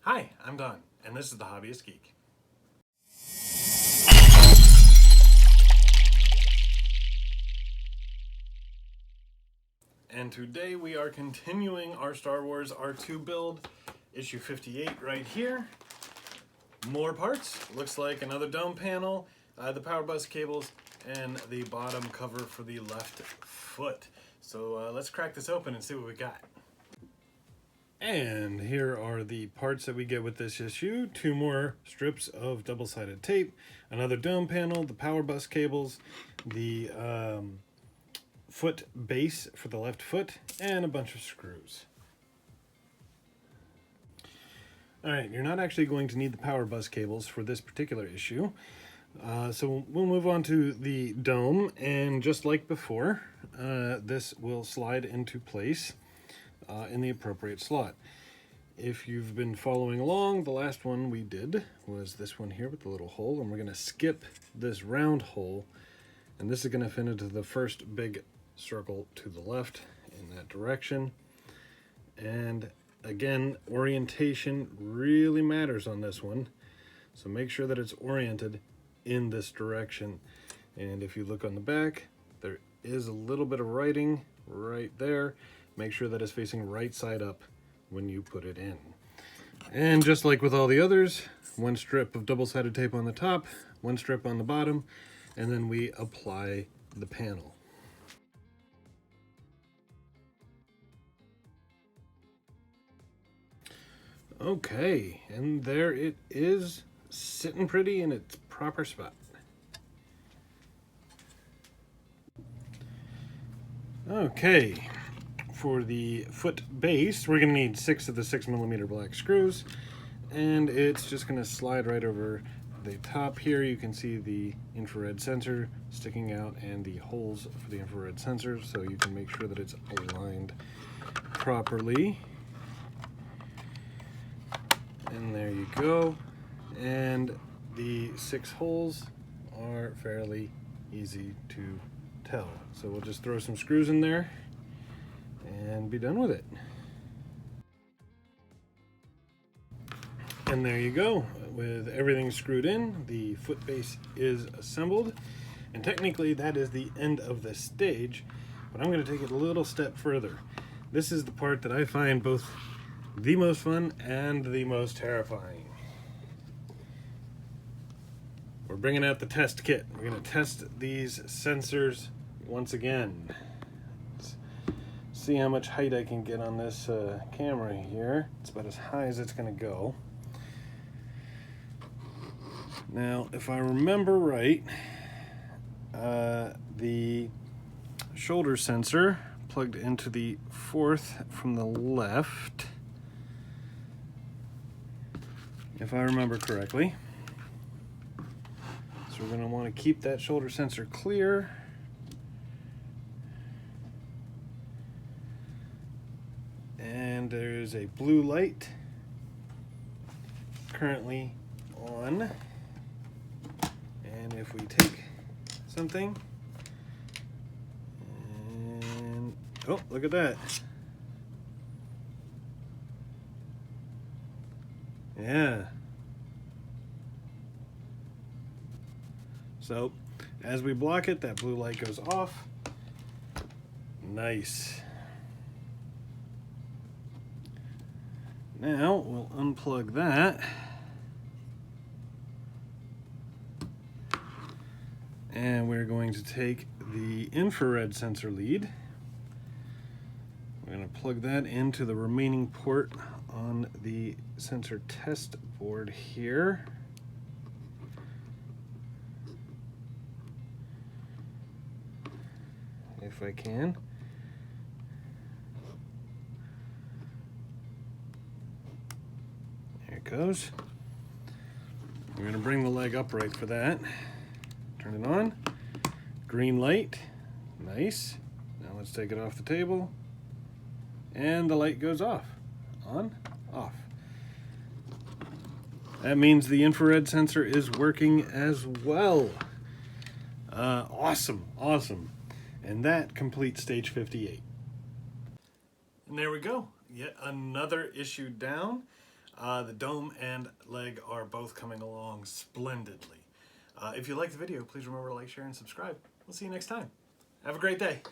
Hi, I'm Don, and this is The Hobbyist Geek. And today we are continuing our Star Wars R2 build, issue 58 right here. More parts, looks like another dome panel, the power bus cables, and the bottom cover for the left foot. So let's crack this open and see what we got. And here are the parts that we get with this issue. 2 more strips of double-sided tape, another dome panel, the power bus cables, the foot base for the left foot, and a bunch of screws. Alright, you're not actually going to need the power bus cables for this particular issue. So we'll move on to the dome, and just like before, this will slide into place in the appropriate slot. If you've been following along, the last one we did was this one here with the little hole, and we're going to skip this round hole, and this is going to fit into the first big circle to the left in that direction. And again, orientation really matters on this one, so make sure that it's oriented in this direction. And if you look on the back, there is a little bit of writing right there. Make sure that it's facing right side up when you put it in. And just like with all the others, 1 strip of double-sided tape on the top, 1 strip on the bottom, and then we apply the panel. Okay, and there it is, sitting pretty in its proper spot. Okay. For the foot base, we're going to need 6 of the 6mm black screws, and it's just going to slide right over the top here. You can see the infrared sensor sticking out and the holes for the infrared sensor, so you can make sure that it's aligned properly. And there you go. And the 6 holes are fairly easy to tell. So we'll just throw some screws in there and be done with it. And there you go. With everything screwed in, the foot base is assembled. And technically that is the end of this stage, but I'm going to take it a little step further. This is the part that I find both the most fun and the most terrifying. We're bringing out the test kit. We're going to test these sensors once again. See how much height I can get on this camera here. It's about as high as it's going to go. Now, if I remember right, the shoulder sensor plugged into the 4th from the left, if I remember correctly. So we're going to want to keep that shoulder sensor clear. And there's a blue light currently on. And if we take something, and oh, look at that. Yeah. So as we block it, that blue light goes off. Nice. Now we'll unplug that, and we're going to take the infrared sensor lead. We're going to plug that into the remaining port on the sensor test board here. If I can. Goes. We're going to bring the leg upright for that. Turn it on. Green light. Nice. Now let's take it off the table. And the light goes off. On, off. That means the infrared sensor is working as well. Awesome, awesome. And that completes stage 58. And there we go. Yet another issue down. The dome and leg are both coming along splendidly. If you liked the video, please remember to like, share, and subscribe. We'll see you next time. Have a great day.